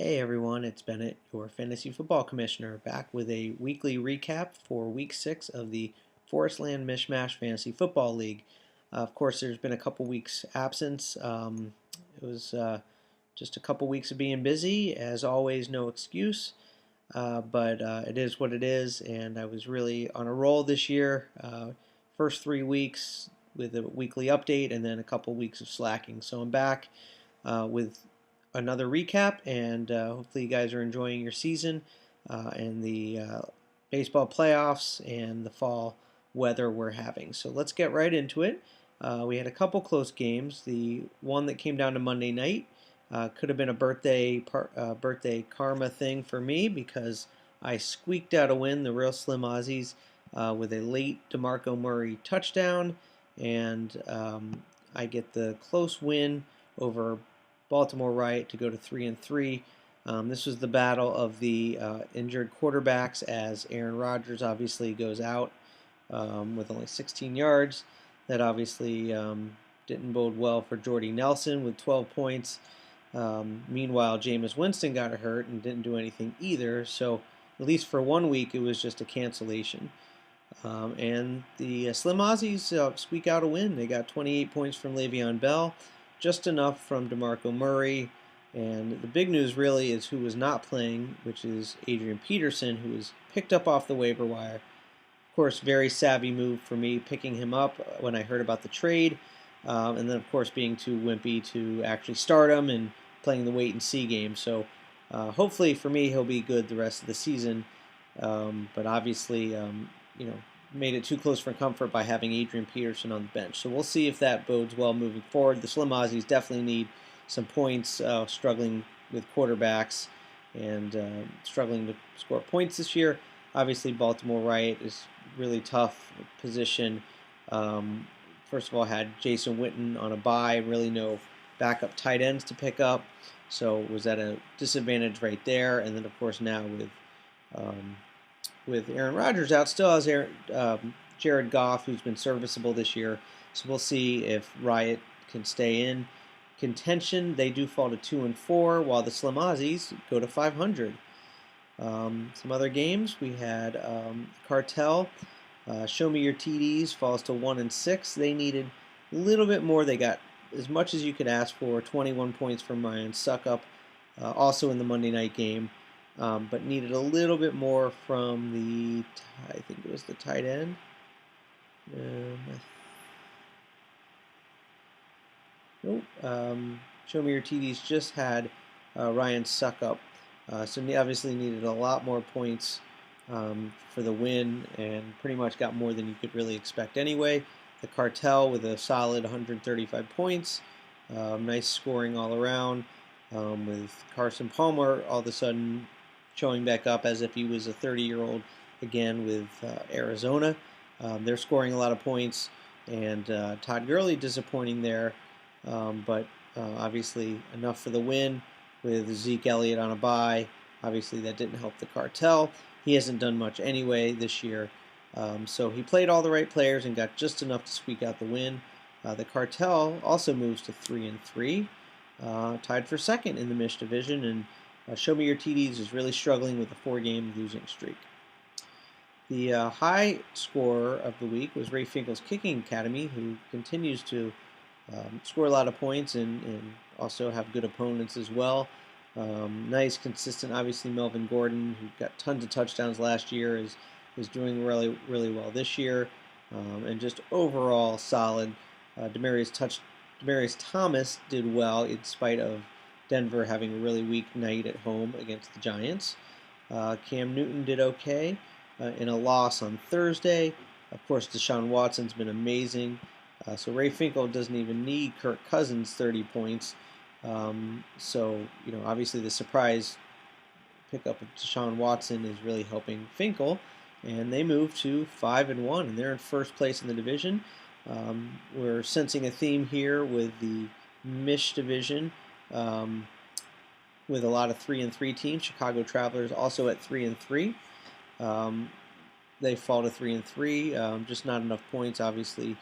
Hey everyone, it's Bennett, your fantasy football commissioner, back with a weekly recap for week 6 of the ForrestLand MishMash Fantasy Football League. Of course, there's been a couple weeks absence. It was just a couple weeks of being busy. As always, no excuse, but it is what it is, and I was really on a roll this year. First 3 weeks with a weekly update, and then a couple weeks of slacking. So I'm back with another recap, and hopefully you guys are enjoying your season and the baseball playoffs and the fall weather we're having. So let's get right into it. We had a couple close games. The one that came down to Monday night could have been a birthday karma thing for me because I squeaked out a win, the real Slim Aussies, with a late DeMarco Murray touchdown, and I get the close win over Baltimore Riot to go to 3-3. This was the battle of the injured quarterbacks as Aaron Rodgers obviously goes out with only 16 yards. That obviously didn't bode well for Jordy Nelson with 12 points. Meanwhile, Jameis Winston got hurt and didn't do anything either. So at least for 1 week, it was just a cancellation. And the Slim Aussies squeak out a win. They got 28 points from Le'Veon Bell, just enough from DeMarco Murray. And the big news really is who was not playing, which is Adrian Peterson, who was picked up off the waiver wire. Of course, very savvy move for me, picking him up when I heard about the trade. And then, of course, being too wimpy to actually start him and playing the wait-and-see game. So hopefully for me, he'll be good the rest of the season. But obviously, made it too close for comfort by having Adrian Peterson on the bench. So we'll see if that bodes well moving forward. The Slim Aussies definitely need some points, struggling with quarterbacks and struggling to score points this year. Obviously, Baltimore Riot is really tough position. First of all, had Jason Witten on a bye, really no backup tight ends to pick up, so was at a disadvantage right there. And then, of course, now with Aaron Rodgers out, still has Jared Goff, who's been serviceable this year. So we'll see if Riot can stay in contention. They do fall to 2-4, while the Slim Aussies go to 500. Some other games we had Cartel. Show Me Your TDs falls to 1-6. They needed a little bit more. They got as much as you could ask for. 21 points from Ryan Suckup, also in the Monday night game. But needed a little bit more from I think it was the tight end. Nope. Show Me Your TDs just had Ryan Suckup. So obviously needed a lot more points for the win and pretty much got more than you could really expect anyway. The Cartel with a solid 135 points. Nice scoring all around with Carson Palmer all of a sudden showing back up as if he was a 30-year-old again with Arizona. They're scoring a lot of points, and Todd Gurley disappointing there, but obviously enough for the win with Zeke Elliott on a bye. Obviously that didn't help the Cartel. He hasn't done much anyway this year, so he played all the right players and got just enough to squeak out the win. The Cartel also moves to 3-3, tied for second in the Mish division, and Show Me Your TDs is really struggling with a 4-game losing streak. The high scorer of the week was Ray Finkel's Kicking Academy, who continues to score a lot of points and also have good opponents as well. Nice, consistent. Obviously, Melvin Gordon, who got tons of touchdowns last year, is doing really, really well this year. And just overall solid. Demaryius Thomas did well in spite of Denver having a really weak night at home against the Giants. Cam Newton did okay in a loss on Thursday. Of course, Deshaun Watson's been amazing. So Ray Finkel doesn't even need Kirk Cousins' 30 points. So, obviously the surprise pickup of Deshaun Watson is really helping Finkel. And they move to 5-1, and they're in first place in the division. We're sensing a theme here with the Mish division. With a lot of 3-3 teams. Chicago Travelers also at 3-3. They fall to 3-3. Just not enough points, obviously.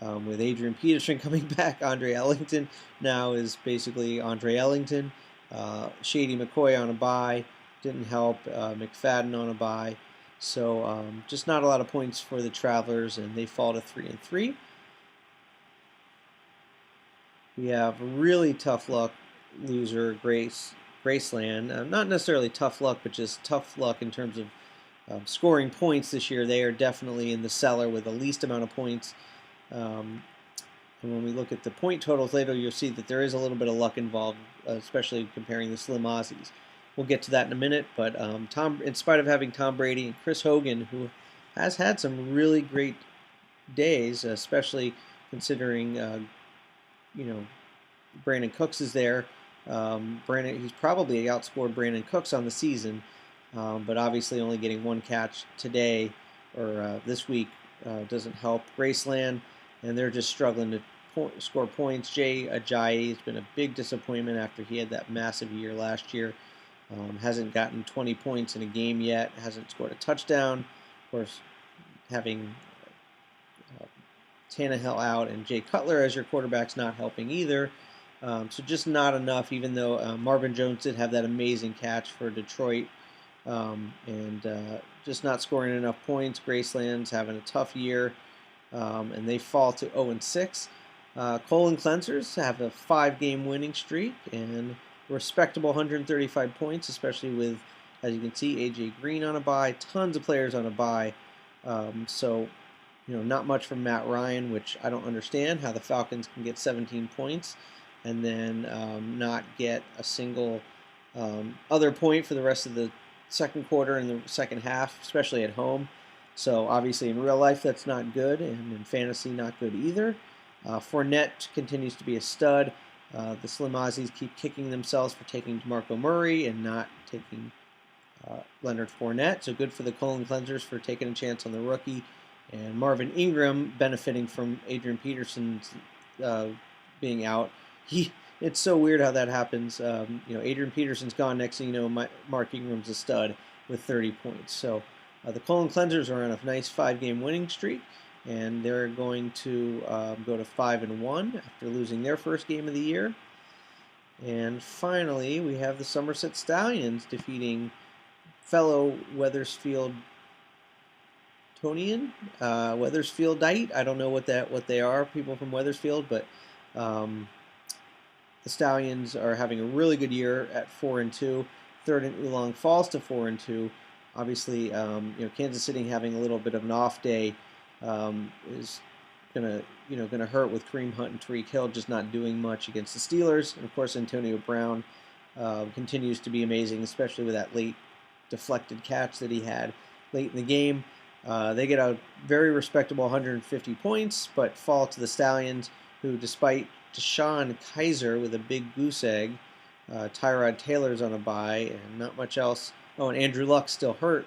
With Adrian Peterson coming back, Andre Ellington now is basically Andre Ellington. Shady McCoy on a bye didn't help. McFadden on a bye. So just not a lot of points for the Travelers, and they fall to 3-3. We have really tough luck loser Graceland. Not necessarily tough luck, but just tough luck in terms of scoring points this year. They are definitely in the cellar with the least amount of points. And when we look at the point totals later, you'll see that there is a little bit of luck involved, especially comparing the Slim Aussies. We'll get to that in a minute, but in spite of having Tom Brady and Chris Hogan, who has had some really great days, especially considering Brandon Cooks is there. He's probably outscored Brandon Cooks on the season, but obviously only getting one catch today or this week doesn't help Graceland, and they're just struggling to score points. Jay Ajayi has been a big disappointment after he had that massive year last year. Hasn't gotten 20 points in a game yet, hasn't scored a touchdown. Of course, having Tannehill out and Jay Cutler as your quarterback's not helping either. So just not enough, even though Marvin Jones did have that amazing catch for Detroit. Just not scoring enough points. Graceland's having a tough year, and they fall to 0-6. Colon Cleansers have a 5-game winning streak and respectable 135 points, especially with, as you can see, A.J. Green on a bye, tons of players on a bye. Not much from Matt Ryan, which I don't understand how the Falcons can get 17 points and then not get a single other point for the rest of the second quarter and the second half, especially at home. So obviously in real life that's not good, and in fantasy not good either. Fournette continues to be a stud. The Slim Aussies keep kicking themselves for taking DeMarco Murray and not taking Leonard Fournette. So good for the Colon Cleansers for taking a chance on the rookie. And Marvin Ingram benefiting from Adrian Peterson's being out. It's so weird how that happens. Adrian Peterson's gone. Next thing you know, Mark Ingram's a stud with 30 points. So the Colon Cleansers are on a nice 5-game winning streak, and they're going to go to 5-1 after losing their first game of the year. And finally, we have the Somerset Stallions defeating fellow Wethersfieldite. Wethersfieldite. I don't know what they are, people from Wethersfield, but the Stallions are having a really good year at 4-2. Third and Oolong falls to 4-2. Obviously, Kansas City having a little bit of an off day is gonna hurt with Kareem Hunt and Tariq Hill just not doing much against the Steelers. And of course, Antonio Brown continues to be amazing, especially with that late deflected catch that he had late in the game. They get a very respectable 150 points, but fall to the Stallions, who, despite Deshaun Kaiser with a big goose egg, Tyrod Taylor's on a bye, and not much else. Oh, and Andrew Luck's still hurt,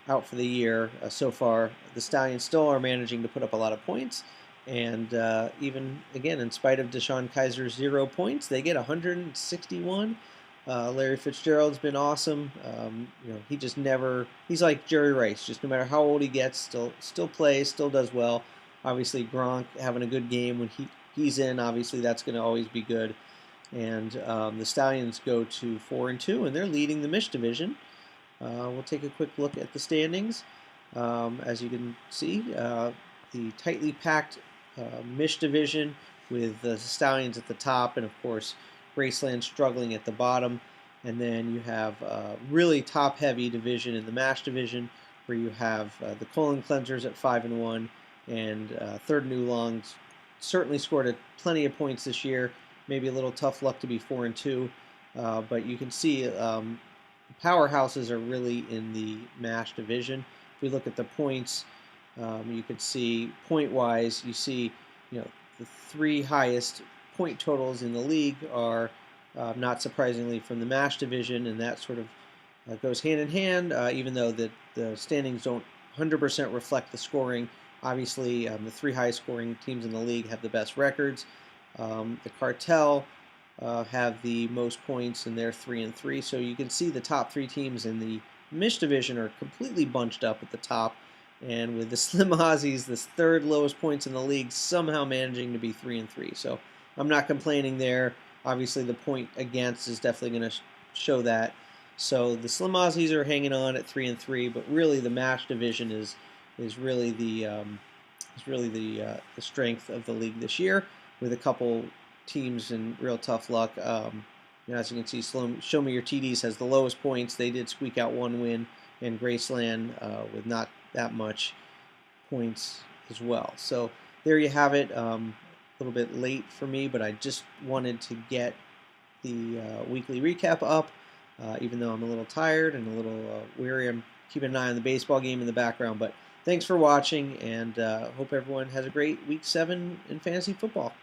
out for the year. So far, the Stallions still are managing to put up a lot of points, and even, again, in spite of Deshaun Kaiser's 0 points, they get 161. Larry Fitzgerald's been awesome. He just never, he's like Jerry Rice, just no matter how old he gets, still plays, still does well. Obviously, Gronk having a good game when he's in, obviously that's going to always be good. And the Stallions go to 4-2, and they're leading the Mish division. We'll take a quick look at the standings. As you can see, the tightly packed Mish division with the Stallions at the top, and of course Graceland struggling at the bottom. And then you have a really top-heavy division in the Mash division, where you have the Colon Cleansers at 5-1, and Third and Oolongs certainly scored plenty of points this year. Maybe a little tough luck to be 4-2, but you can see powerhouses are really in the Mash division. If we look at the points, you can see point-wise, you see the 3 highest point totals in the league are, not surprisingly, from the Mash division, and that sort of goes hand in hand, even though the standings don't 100% reflect the scoring. Obviously, the 3 highest scoring teams in the league have the best records. The Cartel have the most points, and they're 3-3. So you can see the top 3 teams in the Mish division are completely bunched up at the top, and with the Slim Aussies, the 3rd lowest points in the league, somehow managing to be 3-3. So I'm not complaining there. Obviously, the point against is definitely going to show that. So the Slim Aussies are hanging on at 3-3, but really the Mash division is really the strength of the league this year, with a couple teams in real tough luck. As you can see, Show Me Your TDs has the lowest points. They did squeak out one win, and Graceland with not that much points as well. So there you have it. A little bit late for me, but I just wanted to get the weekly recap up, even though I'm a little tired and a little weary. I'm keeping an eye on the baseball game in the background, but thanks for watching, and hope everyone has a great Week 7 in fantasy football.